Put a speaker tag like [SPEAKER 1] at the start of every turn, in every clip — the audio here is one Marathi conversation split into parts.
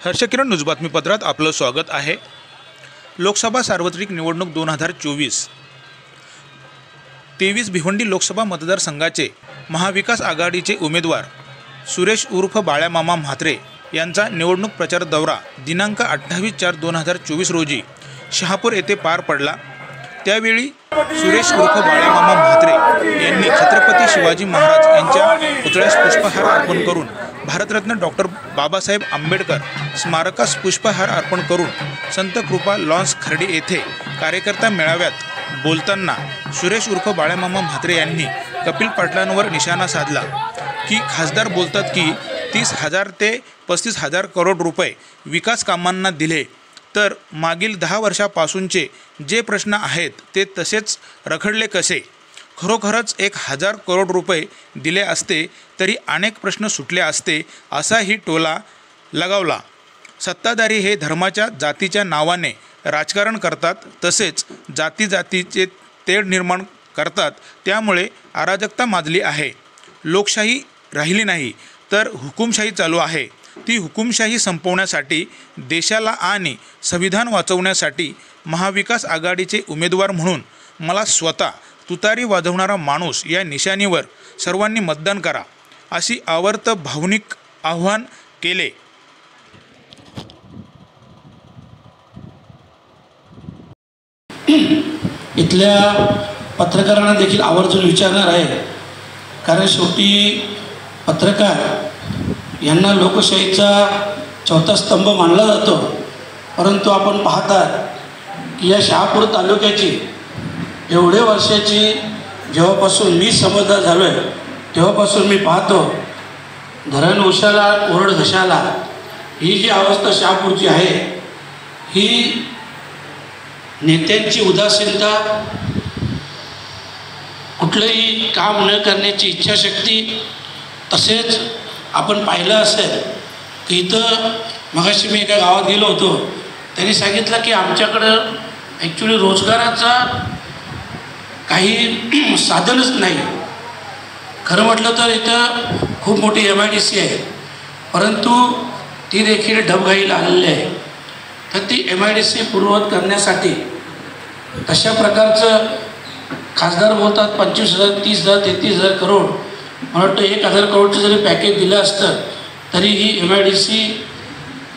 [SPEAKER 1] हर्षकिरण न्यूज बातमीपत्रात आपलं स्वागत आहे। लोकसभा सार्वत्रिक निवडणूक 2024 23 भिवंडी लोकसभा मतदारसंघाचे महाविकास आघाडीचे उमेदवार सुरेश उर्फ बाळ्यामामा म्हात्रे यांचा निवडणूक प्रचार दौरा दिनांक 28/4/2024 रोजी शहापूर येथे पार पडला। त्यावेळी सुरेश उर्फ बाळ्यामामा म्हात्रे यांनी छत्रपती शिवाजी महाराज यांच्या पुतळ्यास पुष्पहार अर्पण करून भारतरत्न डॉक्टर बाबासाहेब आंबेडकर स्मारकास पुष्पहार अर्पण करून संत कृपा लॉन्स खर्डी येथे कार्यकर्ता मेळाव्यात बोलताना सुरेश उर्फ बाळ्यामामा म्हात्रे यांनी कपिल पाटलांवर निशाणा साधला की खासदार बोलतात की 30,000 ते 35,000 करोड रुपये विकास कामांना दिले, तर मागील 10 वर्षापासूनचे जे प्रश्न आहेत ते तसेच रखडले कसे? खरोखरच 1,000 करोड रुपये दिले असते तरी अनेक प्रश्न सुटले असते, असाही टोला लगावला। सत्ताधारी हे धर्माच्या जातीच्या नावाने राजकारण करतात, तसेच जातीचे तेढ निर्माण करतात, त्यामुळे अराजकता माजली आहे। लोकशाही राहिली नाही तर हुकुमशाही चालू आहे। ती हुकुमशाही संपवण्यासाठी देशाला आणि संविधान वाचवण्यासाठी महाविकास आघाडीचे उमेदवार म्हणून मला स्वतः तुतारी वाजवणारा माणूस या निशाणीवर सर्वांनी मतदान करा, अशी आवर्त भावनिक आव्हान केले।
[SPEAKER 2] इथल्या पत्रकारांना देखील आवर्जून विचारणार आहे, कारण शेवटी पत्रकार यांना लोकशाहीचा चौथा स्तंभ मानला जातो, परंतु आपण पाहतात की या शहापूर तालुक्याची एवढे वर्षाची जेव्हापासून मी समजदार झालो आहे तेव्हापासून मी पाहतो, धरण उशाला ओरड घशाला ही जी अवस्था शहापूरची आहे, ही नेत्यांची उदासीनता, कुठलंही काम न करण्याची इच्छाशक्ती, तसेच आपण पाहिलं असेल की इथं मगाशी मी एका गावात गेलो होतो, त्यांनी सांगितलं की आमच्याकडं ॲक्च्युली रोजगाराचा काही साधनच नाही। खरं म्हटलं तर इथं खूप मोठी MIDC आहे, परंतु ती देखील ढबघाईला आलेली आहे। तर ती MIDC पूर्ववत करण्यासाठी तशा प्रकारचं खासदार बोलतात 25,000, 30,000, 33,000 करोड, मला वाटतं 1,000 करोडचं जरी पॅकेज दिलं असतं तरी ही MIDC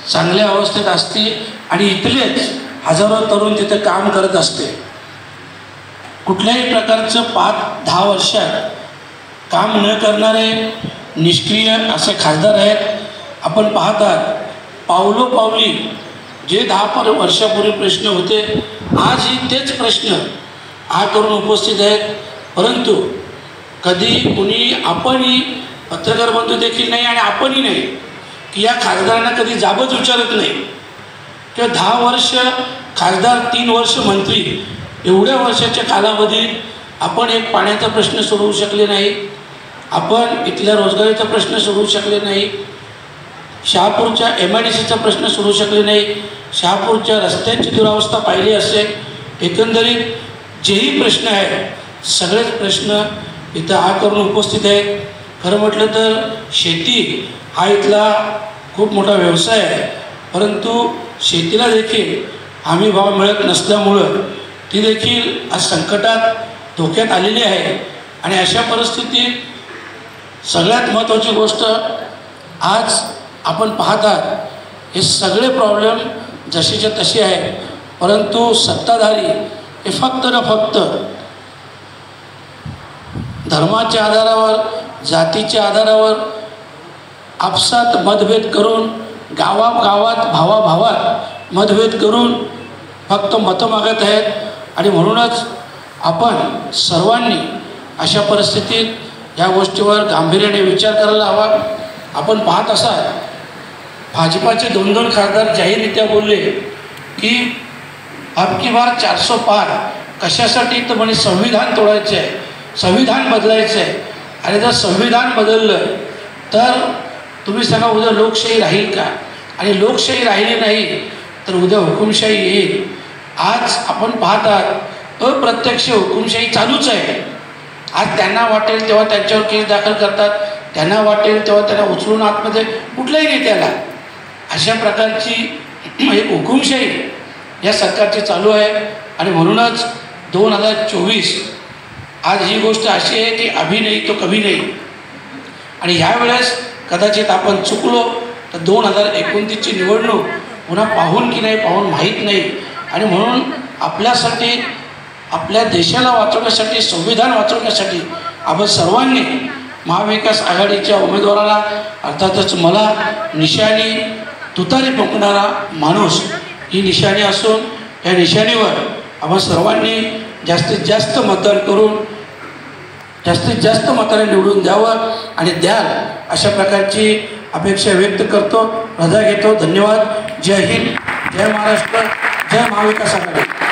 [SPEAKER 2] चांगल्या अवस्थेत असते आणि इथलेच हजारो तरुण तिथं काम करत असते। कुठल्याही प्रकारचं 5-10 वर्षात काम न करणारे निष्क्रिय असे खासदार आहेत। आपण पाहतात पावलोपावली जे 10 वर्षापूर्वी प्रश्न होते, आजही तेच प्रश्न करून उपस्थित आहेत, परंतु कधी कुणी आपणही पत्रकार बंधू देखील नाही आणि आपणही नाही की या खासदारांना कधी जाबच विचारत नाही किंवा 10 वर्ष खासदार 3 वर्ष मंत्री, एवढ्या वर्षाच्या कालावधीत आपण एक पाण्याचा प्रश्न सोडवू शकले नाही, आपण इथल्या रोजगारीचा प्रश्न सोडवू शकले नाही, शहापूरच्या MIDCचा प्रश्न सोडवू शकले नाही, शहापूरच्या रस्त्यांची दुरावस्था पाहिली असेल, एकंदरीत जेही प्रश्न आहेत सगळेच प्रश्न इथं करून उपस्थित आहेत। खरं म्हटलं तर शेती हा इथला खूप मोठा व्यवसाय आहे, परंतु शेतीला देखील हमी भाव मिळत नसल्यामुळं ती देखील आज संकटात धोक्यात आलेली आहे। आणि अशा परिस्थितीत सगळ्यात महत्त्वाची गोष्ट आज आपण पाहतात हे सगळे प्रॉब्लेम जशीच्या तशी आहे, परंतु सत्ताधारी हे फक्त ना फक्त धर्माच्या आधारावर, जातीच्या आधारावर आपसात मतभेद करून, गावागावात भावाभावात मतभेद करून फक्त मतं मागत आहेत। आणि म्हणूनच आपण सर्वांनी अशा परिस्थितीत या गोष्टीवर गांभीर्याने विचार करायला हवा। आपण पाहत असाल भाजपाचे 2 खासदार जाहीररित्या बोलले की अब की बार 400 पार कशासाठी, तर म्हणे संविधान तोडायचं आहे, संविधान बदलायचं आहे। आणि जर संविधान बदललं तर तुम्ही सांगा उद्या लोकशाही राहील का? आणि लोकशाही राहिली नाही तर उद्या हुकुमशाही येईल। आज आपण पाहतात अप्रत्यक्ष हुकुमशाही चालूच आहे। आज त्यांना वाटेल तेव्हा त्यांच्यावर केस दाखल करतात, त्यांना वाटेल तेव्हा त्यांना उचलून आतमध्ये कुठल्याही नेत्याला अशा प्रकारची एक हुकुमशाही या सरकारची चालू आहे. आणि म्हणूनच 2024 आज ही गोष्ट अशी आहे की अभी नाही तो कभी नाही. आणि ह्यावेळेस कदाचित आपण चुकलो तर 2029ची निवडणूक पुन्हा पाहून की नाही पाहून माहीत नाही. आणि म्हणून आपल्यासाठी, आपल्या देशाला वाचवण्यासाठी, संविधान वाचवण्यासाठी आपण सर्वांनी महाविकास आघाडीच्या उमेदवाराला, अर्थातच मला निशाणी तुतारी फुंकणारा माणूस ही निशाणी असून या निशाणीवर आपण सर्वांनी जास्तीत जास्त मतदान करून जास्तीत जास्त मताने निवडून द्यावं आणि द्याल अशा प्रकारची अपेक्षा व्यक्त करतो. रजा घेतो. धन्यवाद. जय हिंद, जय महाराष्ट्र, जय महाविकास आघाडी.